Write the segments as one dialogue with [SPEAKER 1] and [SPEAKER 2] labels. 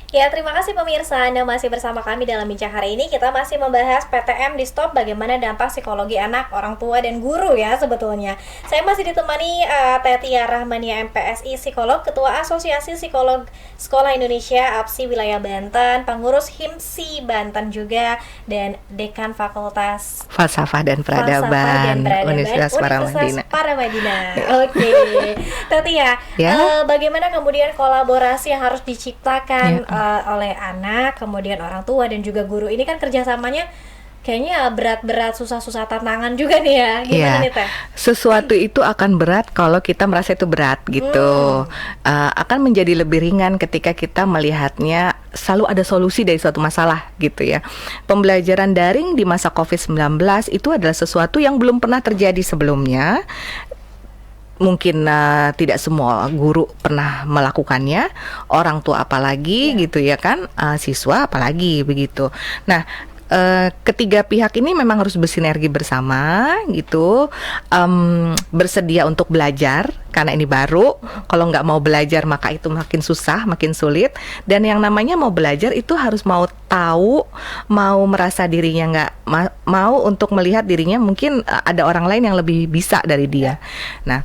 [SPEAKER 1] Ya, terima kasih pemirsa. Anda masih bersama kami dalam bincang hari ini. Kita masih membahas PTM di Stop, bagaimana dampak psikologi anak, orang tua, dan guru ya sebetulnya. Saya masih ditemani Tetia Rahmania MPSI, psikolog, Ketua Asosiasi Psikolog Sekolah Indonesia APSI Wilayah Banten, pengurus HIMSI Banten juga, dan Dekan Fakultas
[SPEAKER 2] Falsafah dan Peradaban Universitas
[SPEAKER 1] Paramadina. Oke. Tetia, bagaimana kemudian kolaborasi yang harus diciptakan oleh anak, kemudian orang tua dan juga guru ini kan kerjasamanya kayaknya berat-berat, susah-susah tantangan juga nih ya. Gimana nih Teh?
[SPEAKER 2] Sesuatu itu akan berat kalau kita merasa itu berat gitu. Akan menjadi lebih ringan ketika kita melihatnya selalu ada solusi dari suatu masalah gitu ya. Pembelajaran daring di masa COVID-19 itu adalah sesuatu yang belum pernah terjadi sebelumnya. Mungkin tidak semua guru pernah melakukannya, orang tua apalagi gitu ya kan, siswa apalagi begitu. Nah, ketiga pihak ini memang harus bersinergi bersama gitu, bersedia untuk belajar karena ini baru. Kalau nggak mau belajar maka itu makin susah, makin sulit. Dan yang namanya mau belajar itu harus mau tahu, mau merasa dirinya nggak mau untuk melihat dirinya mungkin ada orang lain yang lebih bisa dari dia. Nah,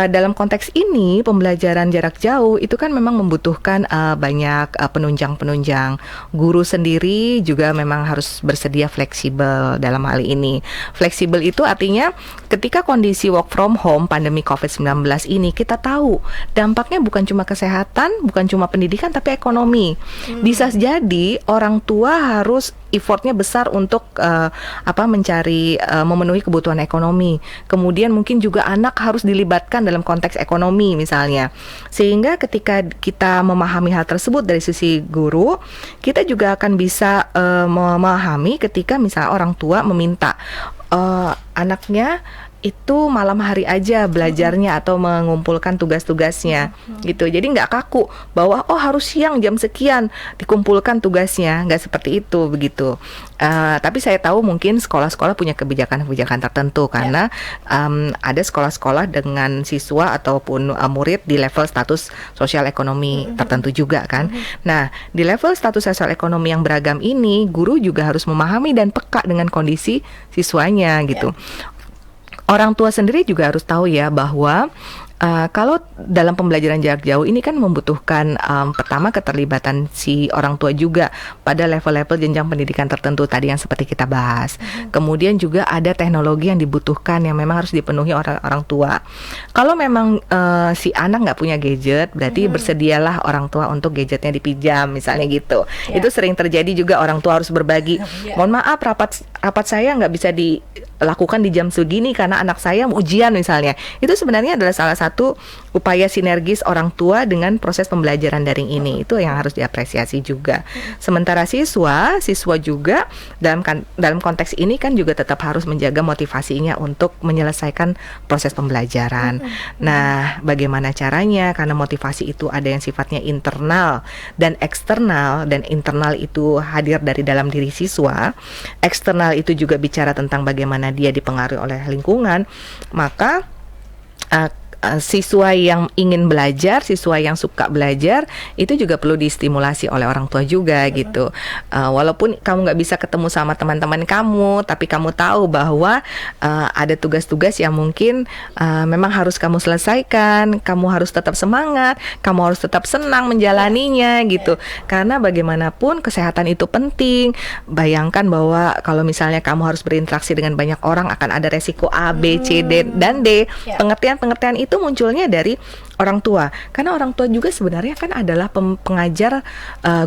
[SPEAKER 2] dalam konteks ini pembelajaran jarak jauh itu kan memang membutuhkan banyak penunjang-penunjang. Guru sendiri juga memang harus bersedia fleksibel dalam hal ini. Fleksibel itu artinya ketika kondisi work from home pandemi COVID-19 ini, kita tahu dampaknya bukan cuma kesehatan, bukan cuma pendidikan, tapi ekonomi. Bisa jadi orang tua harus effortnya besar untuk mencari memenuhi kebutuhan ekonomi. Kemudian mungkin juga anak harus dilibatkan dalam konteks ekonomi misalnya. Sehingga ketika kita memahami hal tersebut dari sisi guru, kita juga akan bisa memahami ketika misalnya orang tua meminta anaknya itu malam hari aja belajarnya atau mengumpulkan tugas-tugasnya gitu. Jadi nggak kaku bahwa harus siang jam sekian dikumpulkan tugasnya, nggak seperti itu begitu. Tapi saya tahu mungkin sekolah-sekolah punya kebijakan-kebijakan tertentu karena ada sekolah-sekolah dengan siswa ataupun murid di level status sosial ekonomi tertentu juga kan. Nah, di level status sosial ekonomi yang beragam ini, guru juga harus memahami dan peka dengan kondisi siswanya gitu. Orang tua sendiri juga harus tahu ya bahwa kalau dalam pembelajaran jarak jauh ini kan membutuhkan pertama keterlibatan si orang tua juga pada level-level jenjang pendidikan tertentu tadi yang seperti kita bahas. Kemudian juga ada teknologi yang dibutuhkan yang memang harus dipenuhi orang tua. Kalau memang si anak nggak punya gadget, berarti bersedialah orang tua untuk gadgetnya dipinjam misalnya gitu. Itu sering terjadi juga, orang tua harus berbagi. Mohon maaf, rapat saya nggak bisa dilakukan di jam segini karena anak saya ujian misalnya. Itu sebenarnya adalah salah satu upaya sinergis orang tua dengan proses pembelajaran daring ini. Itu yang harus diapresiasi juga. Sementara siswa juga dalam konteks ini kan juga tetap harus menjaga motivasinya untuk menyelesaikan proses pembelajaran. Nah, bagaimana caranya? Karena motivasi itu ada yang sifatnya internal dan eksternal, dan internal itu hadir dari dalam diri siswa. Eksternal itu juga bicara tentang bagaimana dia dipengaruhi oleh lingkungan. Maka siswa yang ingin belajar, siswa yang suka belajar, itu juga perlu distimulasi oleh orang tua juga gitu. Walaupun kamu nggak bisa ketemu sama teman-teman kamu, tapi kamu tahu bahwa ada tugas-tugas yang mungkin memang harus kamu selesaikan. Kamu harus tetap semangat, kamu harus tetap senang menjalaninya gitu. Karena bagaimanapun kesehatan itu penting. Bayangkan bahwa kalau misalnya kamu harus berinteraksi dengan banyak orang, akan ada resiko A, B, C, D, dan D. Pengertian-pengertian itu munculnya dari orang tua, karena orang tua juga sebenarnya kan adalah pengajar,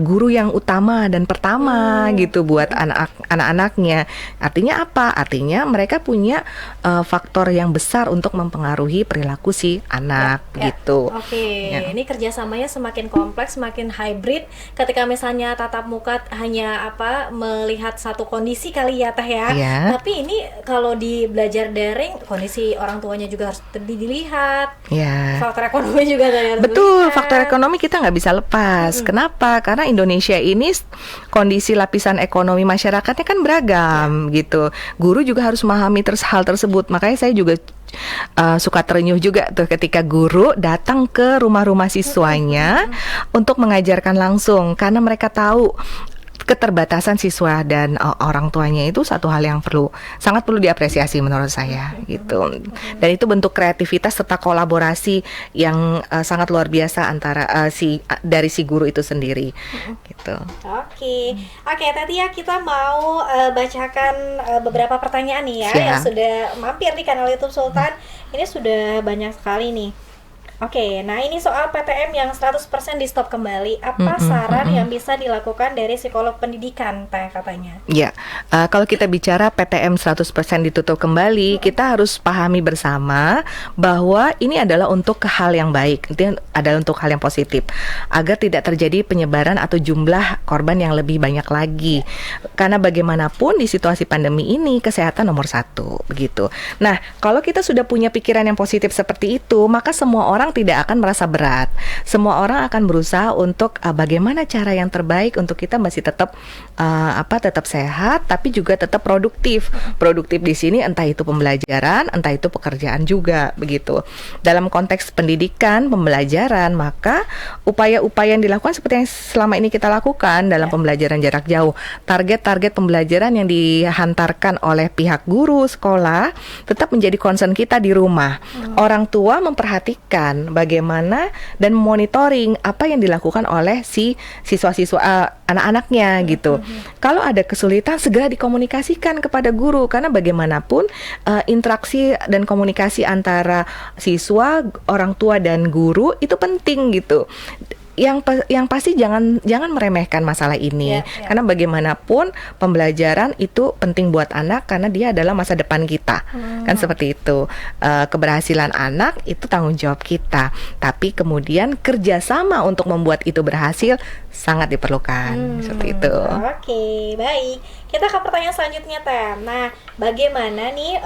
[SPEAKER 2] guru yang utama dan pertama gitu buat anak-anaknya. Artinya apa? Artinya mereka punya faktor yang besar untuk mempengaruhi perilaku si anak gitu.
[SPEAKER 1] Ini kerjasamanya semakin kompleks, semakin hybrid. Ketika misalnya tatap muka hanya melihat satu kondisi kali ya Teh ya. Tapi ini kalau di belajar daring, kondisi orang tuanya juga harus dilihat. Faktor ekonomi juga tadi.
[SPEAKER 2] Betul, faktor ekonomi kita nggak bisa lepas. Kenapa? Karena Indonesia ini kondisi lapisan ekonomi masyarakatnya kan beragam gitu. Guru juga harus memahami hal tersebut. Makanya saya juga suka terenyuh juga tuh ketika guru datang ke rumah-rumah siswanya untuk mengajarkan langsung, karena mereka tahu keterbatasan siswa dan orang tuanya itu satu hal yang sangat perlu diapresiasi menurut saya gitu. Dan itu bentuk kreativitas serta kolaborasi yang sangat luar biasa antara dari si guru itu sendiri gitu.
[SPEAKER 1] Oke, Teh Tia, kita mau bacakan beberapa pertanyaan nih ya yang sudah mampir di kanal YouTube Sultan. Ini sudah banyak sekali nih. Oke, nah ini soal PTM yang 100% di stop kembali. Apa saran yang bisa dilakukan dari psikolog pendidikan, Teh, katanya?
[SPEAKER 2] Ya, kalau kita bicara PTM 100% ditutup kembali, kita harus pahami bersama bahwa ini adalah untuk hal yang baik, itu adalah untuk hal yang positif, agar tidak terjadi penyebaran atau jumlah korban yang lebih banyak lagi. Karena bagaimanapun di situasi pandemi ini, kesehatan nomor 1, begitu. Nah, kalau kita sudah punya pikiran yang positif seperti itu, maka semua orang tidak akan merasa berat. Semua orang akan berusaha untuk bagaimana cara yang terbaik untuk kita masih tetap tetap sehat, tapi juga tetap produktif. Produktif di sini entah itu pembelajaran, entah itu pekerjaan juga, begitu. Dalam konteks pendidikan, pembelajaran, maka upaya-upaya yang dilakukan seperti yang selama ini kita lakukan dalam pembelajaran jarak jauh. Target-target pembelajaran yang dihantarkan oleh pihak guru sekolah tetap menjadi concern kita di rumah. Orang tua memperhatikan bagaimana dan monitoring apa yang dilakukan oleh si siswa-siswa anak-anaknya gitu. Kalau ada kesulitan segera dikomunikasikan kepada guru, karena bagaimanapun interaksi dan komunikasi antara siswa, orang tua dan guru itu penting gitu. Yang pasti jangan meremehkan masalah ini, karena bagaimanapun pembelajaran itu penting buat anak karena dia adalah masa depan kita, kan seperti itu. Keberhasilan anak itu tanggung jawab kita, tapi kemudian kerjasama untuk membuat itu berhasil sangat diperlukan, seperti itu.
[SPEAKER 1] Oke, baik. Kita ke pertanyaan selanjutnya, Teh. Nah, bagaimana nih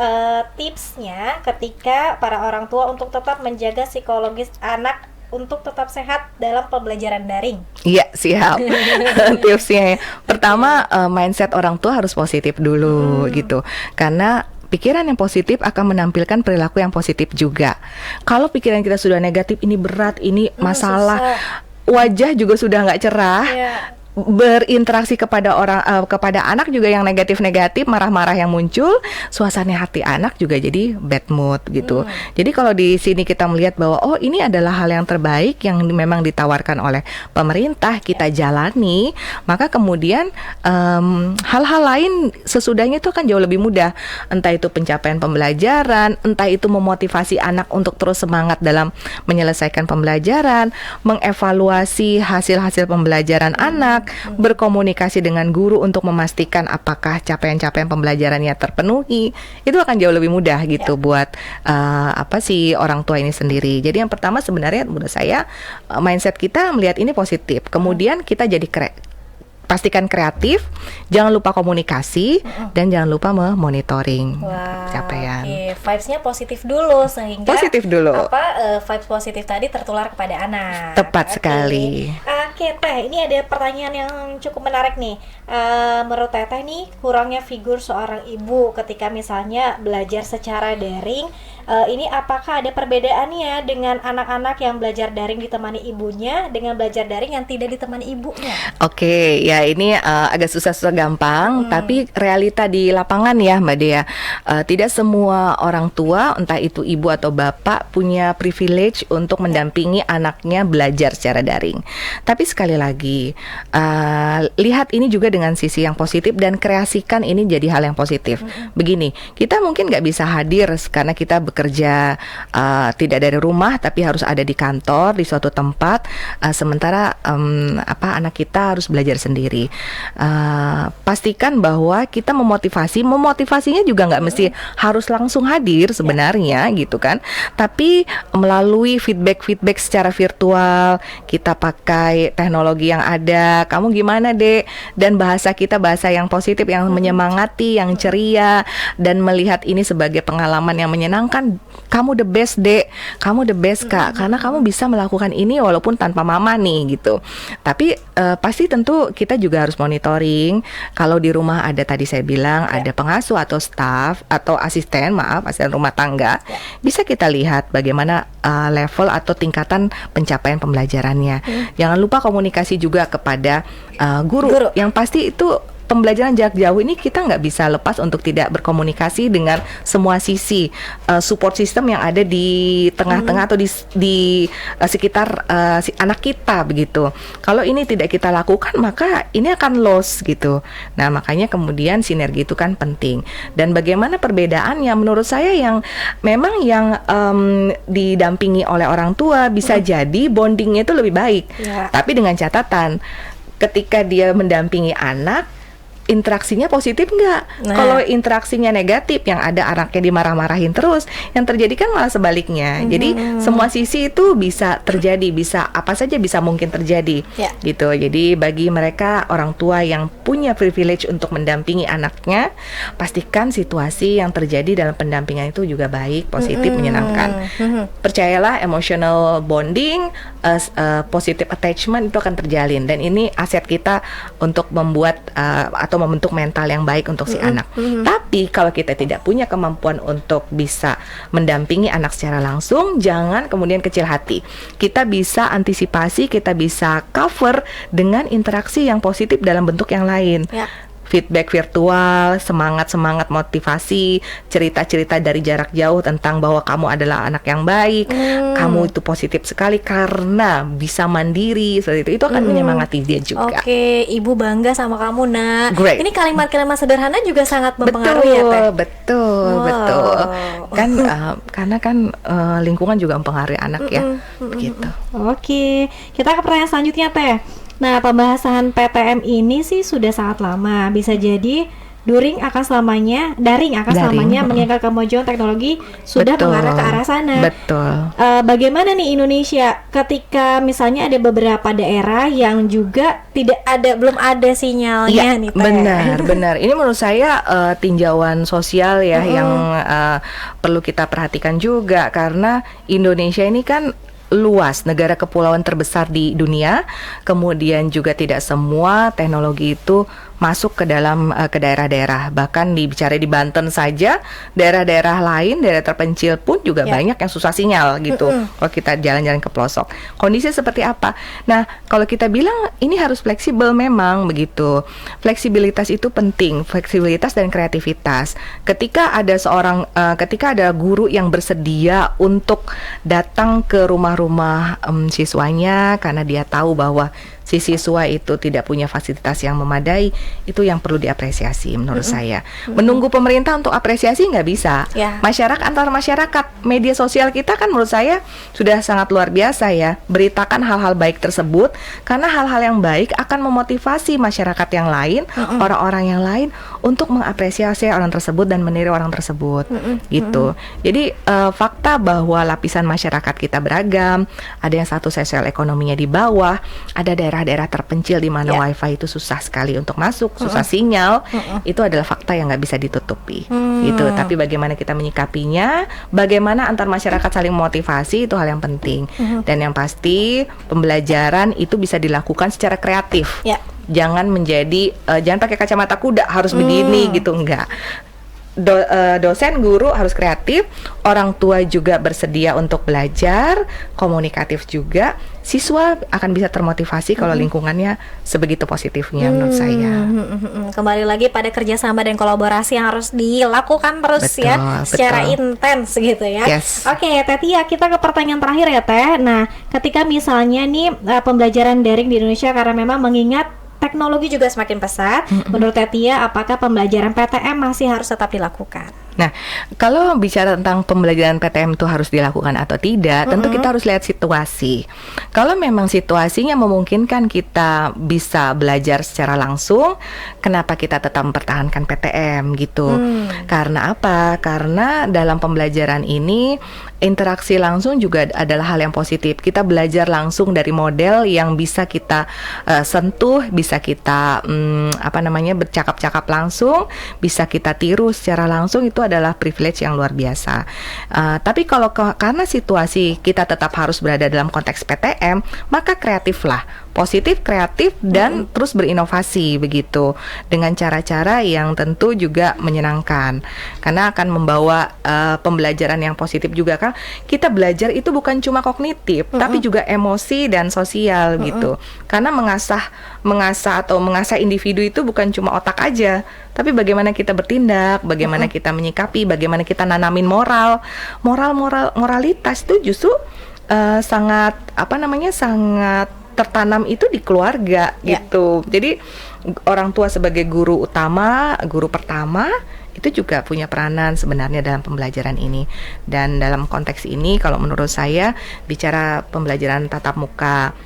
[SPEAKER 1] tipsnya ketika para orang tua untuk tetap menjaga psikologis anak untuk tetap sehat dalam pembelajaran daring?
[SPEAKER 2] Iya, siap. Tipsnya pertama, mindset orang tua harus positif dulu gitu. Karena pikiran yang positif akan menampilkan perilaku yang positif juga. Kalau pikiran kita sudah negatif, ini berat, ini masalah, wajah juga sudah nggak cerah. Berinteraksi kepada kepada anak juga yang negatif-negatif, marah-marah yang muncul, suasana hati anak juga jadi bad mood gitu. Jadi kalau di sini kita melihat bahwa ini adalah hal yang terbaik yang memang ditawarkan oleh pemerintah, kita jalani, maka kemudian hal-hal lain sesudahnya itu akan jauh lebih mudah. Entah itu pencapaian pembelajaran, entah itu memotivasi anak untuk terus semangat dalam menyelesaikan pembelajaran, mengevaluasi hasil-hasil pembelajaran anak, berkomunikasi dengan guru untuk memastikan apakah capaian-capaian pembelajarannya terpenuhi. Itu akan jauh lebih mudah gitu buat orang tua ini sendiri. Jadi yang pertama sebenarnya menurut saya mindset kita melihat ini positif. Kemudian kita jadi pastikan kreatif, jangan lupa komunikasi, dan jangan lupa memonitoring capaian.
[SPEAKER 1] Vibes-nya positif dulu sehingga vibes positif tadi tertular kepada anak.
[SPEAKER 2] Tepat sekali.
[SPEAKER 1] Oke, Teh, ini ada pertanyaan yang cukup menarik nih. Menurut Teteh nih, kurangnya figur seorang ibu ketika misalnya belajar secara daring, ini apakah ada perbedaannya dengan anak-anak yang belajar daring ditemani ibunya dengan belajar daring yang tidak ditemani ibunya?
[SPEAKER 2] Oke, ya ini agak susah-susah gampang, tapi realita di lapangan ya Mbak Dea, tidak semua orang tua, entah itu ibu atau bapak, punya privilege untuk mendampingi anaknya belajar secara daring. Tapi sekali lagi, lihat ini juga dengan sisi yang positif dan kreasikan ini jadi hal yang positif. Begini, kita mungkin nggak bisa hadir karena kita bekerja tidak dari rumah, tapi harus ada di kantor, di suatu tempat, sementara anak kita harus belajar sendiri. Pastikan bahwa kita memotivasinya juga nggak mesti harus langsung hadir sebenarnya gitu kan, tapi melalui feedback secara virtual, kita pakai teknologi yang ada. Kamu gimana, Dek? Dan bahasa kita bahasa yang positif, yang menyemangati, yang ceria, dan melihat ini sebagai pengalaman yang menyenangkan. Kamu the best, Dek. Kamu the best, Kak. Karena kamu bisa melakukan ini walaupun tanpa mama nih gitu. Tapi pasti tentu kita juga harus monitoring. Kalau di rumah ada, tadi saya bilang ada pengasuh atau staff atau asisten rumah tangga, bisa kita lihat bagaimana level atau tingkatan pencapaian pembelajarannya. Jangan lupa komunikasi juga kepada guru. Yang pasti itu pembelajaran jarak jauh ini kita nggak bisa lepas untuk tidak berkomunikasi dengan semua sisi support system yang ada di tengah-tengah atau di sekitar si anak kita begitu. Kalau ini tidak kita lakukan maka ini akan loss gitu. Nah makanya kemudian sinergi itu kan penting. Dan bagaimana perbedaannya menurut saya yang memang yang didampingi oleh orang tua bisa jadi bondingnya itu lebih baik. Tapi dengan catatan ketika dia mendampingi anak, interaksinya positif nggak? Kalau interaksinya negatif, yang ada anaknya dimarah-marahin terus, yang terjadi kan malah sebaliknya. Jadi semua sisi itu bisa terjadi, bisa apa saja bisa mungkin terjadi, gitu. Jadi bagi mereka orang tua yang punya privilege untuk mendampingi anaknya, pastikan situasi yang terjadi dalam pendampingan itu juga baik, positif, menyenangkan. Percayalah, emotional bonding, positive attachment itu akan terjalin, dan ini aset kita untuk membuat atau membentuk mental yang baik untuk si anak. Tapi kalau kita tidak punya kemampuan untuk bisa mendampingi anak secara langsung, jangan kemudian kecil hati. Kita bisa antisipasi, kita bisa cover dengan interaksi yang positif dalam bentuk yang lain. Feedback virtual, semangat-semangat motivasi, cerita-cerita dari jarak jauh tentang bahwa kamu adalah anak yang baik, kamu itu positif sekali karena bisa mandiri, seperti itu akan menyemangati dia juga.
[SPEAKER 1] Oke, ibu bangga sama kamu, Nak.
[SPEAKER 2] Great.
[SPEAKER 1] Ini kalimat-kalimat sederhana juga sangat mempengaruhi ya, Teh?
[SPEAKER 2] Betul. Kan karena kan lingkungan juga mempengaruhi anak ya, begitu.
[SPEAKER 1] Oke, kita ke pertanyaan selanjutnya, Teh. Nah, pembahasan PTM ini sih sudah sangat lama. Bisa jadi daring akan selamanya meninggal kemajuan teknologi sudah mengarah ke arah sana.
[SPEAKER 2] Betul.
[SPEAKER 1] Bagaimana nih Indonesia ketika misalnya ada beberapa daerah yang juga belum ada sinyalnya nih, Teh?
[SPEAKER 2] Benar. Ini menurut saya tinjauan sosial ya yang perlu kita perhatikan juga, karena Indonesia ini kan luas, negara kepulauan terbesar di dunia. Kemudian juga tidak semua teknologi itu masuk ke dalam ke daerah-daerah. Bahkan dibicara di Banten saja, daerah-daerah lain, daerah terpencil pun juga banyak yang susah sinyal gitu. Kalau kita jalan-jalan ke pelosok, kondisi seperti apa? Nah, kalau kita bilang ini harus fleksibel, memang begitu. Fleksibilitas itu penting, fleksibilitas dan kreativitas. Ketika ada guru yang bersedia untuk datang ke rumah-rumah siswanya karena dia tahu bahwa si siswa itu tidak punya fasilitas yang memadai, itu yang perlu diapresiasi menurut saya. Menunggu pemerintah untuk apresiasi nggak bisa. Antar masyarakat, media sosial kita kan menurut saya sudah sangat luar biasa ya. Beritakan hal-hal baik tersebut, karena hal-hal yang baik akan memotivasi masyarakat yang lain, orang-orang yang lain untuk mengapresiasi orang tersebut dan meniru orang tersebut, gitu. Jadi fakta bahwa lapisan masyarakat kita beragam, ada yang satu sosial ekonominya di bawah, ada daerah-daerah terpencil di mana wifi itu susah sekali untuk masuk, susah sinyal, itu adalah fakta yang nggak bisa ditutupi, gitu. Tapi bagaimana kita menyikapinya, bagaimana antar masyarakat saling motivasi, itu hal yang penting. Dan yang pasti pembelajaran itu bisa dilakukan secara kreatif. Jangan jangan pakai kacamata kuda harus begini gitu, enggak. Dosen, guru harus kreatif, orang tua juga bersedia untuk belajar, komunikatif juga. Siswa akan bisa termotivasi kalau lingkungannya sebegitu positifnya menurut saya.
[SPEAKER 1] Kembali lagi pada kerjasama dan kolaborasi yang harus dilakukan terus secara intens gitu ya. Oke, Teh Tia, kita ke pertanyaan terakhir ya, Teh. Nah, ketika misalnya nih pembelajaran daring di Indonesia karena memang mengingat teknologi juga semakin pesat, menurut Teh Tia, apakah pembelajaran PTM masih harus tetap dilakukan?
[SPEAKER 2] Nah, kalau bicara tentang pembelajaran PTM itu harus dilakukan atau tidak, tentu kita harus lihat situasi. Kalau memang situasinya memungkinkan kita bisa belajar secara langsung, kenapa kita tetap mempertahankan PTM gitu? Karena apa? Karena dalam pembelajaran ini interaksi langsung juga adalah hal yang positif. Kita belajar langsung dari model yang bisa kita sentuh, bisa kita bercakap-cakap langsung, bisa kita tiru secara langsung, itu adalah privilege yang luar biasa. Tapi kalau karena situasi kita tetap harus berada dalam konteks PTM, maka kreatiflah, positif, kreatif, dan terus berinovasi begitu dengan cara-cara yang tentu juga menyenangkan, karena akan membawa pembelajaran yang positif juga kan. Kita belajar itu bukan cuma kognitif, tapi juga emosi dan sosial gitu. Karena mengasah individu itu bukan cuma otak aja, tapi bagaimana kita bertindak, bagaimana kita menyikapi, bagaimana kita nanamin moralitas itu justru sangat tertanam itu di keluarga gitu. Jadi orang tua sebagai guru pertama itu juga punya peranan sebenarnya dalam pembelajaran ini. Dan dalam konteks ini kalau menurut saya bicara pembelajaran tatap muka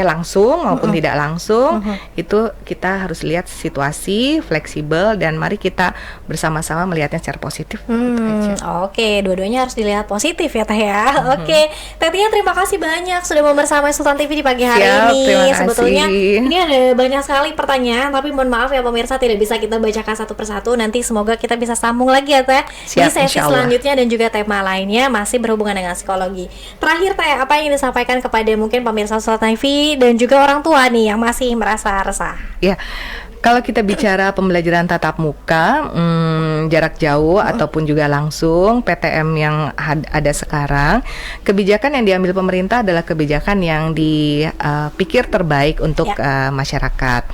[SPEAKER 2] langsung maupun tidak langsung, itu kita harus lihat situasi, fleksibel, dan mari kita bersama-sama melihatnya secara positif. Gitu aja.
[SPEAKER 1] Oke, dua-duanya harus dilihat positif ya Teh ya. Oke, Teh Tia, terima kasih banyak sudah mau bersama Sultan TV di pagi hari ini.
[SPEAKER 2] Terima kasih.
[SPEAKER 1] Sebetulnya ini ada banyak sekali pertanyaan, tapi mohon maaf ya pemirsa, tidak bisa kita bacakan satu persatu. Nanti semoga kita bisa sambung lagi ya Teh di sesi selanjutnya, dan juga tema lainnya masih berhubungan dengan psikologi. Terakhir Teh, apa yang disampaikan kepada mungkin pemirsa Sultan TV dan juga orang tua nih yang masih merasa resah?
[SPEAKER 2] Ya, kalau kita bicara pembelajaran tatap muka, jarak jauh ataupun juga langsung, PTM yang ada sekarang, kebijakan yang diambil pemerintah adalah kebijakan yang dipikir terbaik untuk masyarakat.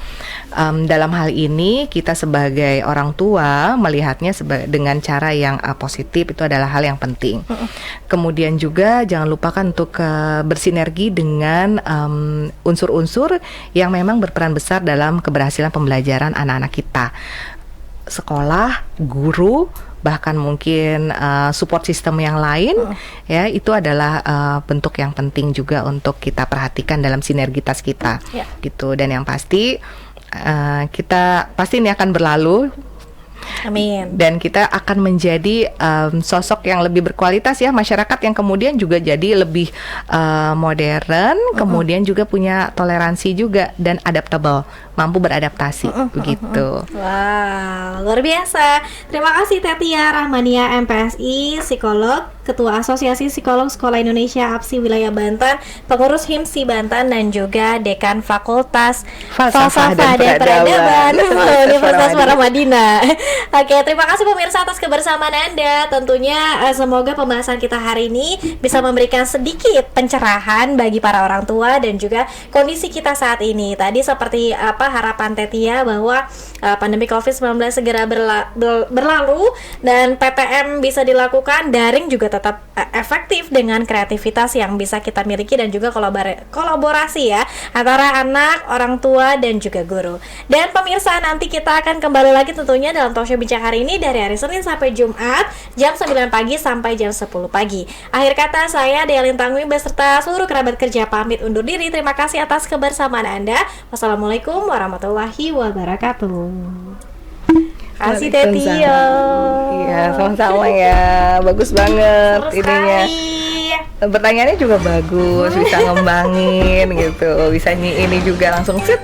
[SPEAKER 2] Dalam hal ini kita sebagai orang tua melihatnya dengan cara yang positif, itu adalah hal yang penting. Kemudian juga jangan lupakan untuk bersinergi dengan unsur-unsur yang memang berperan besar dalam keberhasilan pembelajaran anak-anak kita. Sekolah, guru, bahkan mungkin support system yang lain, ya, itu adalah bentuk yang penting juga untuk kita perhatikan dalam sinergitas kita, gitu. Dan yang pasti kita pasti ini akan berlalu.
[SPEAKER 1] Amin.
[SPEAKER 2] Dan kita akan menjadi sosok yang lebih berkualitas ya, masyarakat yang kemudian juga jadi lebih modern, kemudian juga punya toleransi juga dan adaptable, mampu beradaptasi begitu.
[SPEAKER 1] Wow, luar biasa. Terima kasih Teh Tia Rahmania, MPSI, psikolog, Ketua Asosiasi Psikolog Sekolah Indonesia APSI Wilayah Banten, pengurus HIMSI Banten, dan juga Dekan Fakultas Falsafah dan Peradaban Universitas Paramadina. Oke, terima kasih pemirsa atas kebersamaan Anda. Tentunya semoga pembahasan kita hari ini bisa memberikan sedikit pencerahan bagi para orang tua dan juga kondisi kita saat ini. Tadi seperti harapan Teh Tia bahwa pandemi COVID-19 segera berlalu dan PTM bisa dilakukan, daring juga tetap efektif dengan kreativitas yang bisa kita miliki dan juga kolaborasi ya antara anak, orang tua, dan juga guru. Dan pemirsa, nanti kita akan kembali lagi tentunya dalam talk show Bincang hari ini dari hari Senin sampai Jumat jam 9 pagi sampai jam 10 pagi. Akhir kata, saya Dea Lintangwi beserta seluruh kerabat kerja pamit undur diri. Terima kasih atas kebersamaan Anda. Wassalamualaikum warahmatullahi wabarakatuh. Kasih Teh Tia.
[SPEAKER 2] Iya, sama-sama ya. Bagus banget idenya. Pertanyaannya juga bagus, bisa ngembangin gitu. Bisa ini juga langsung set.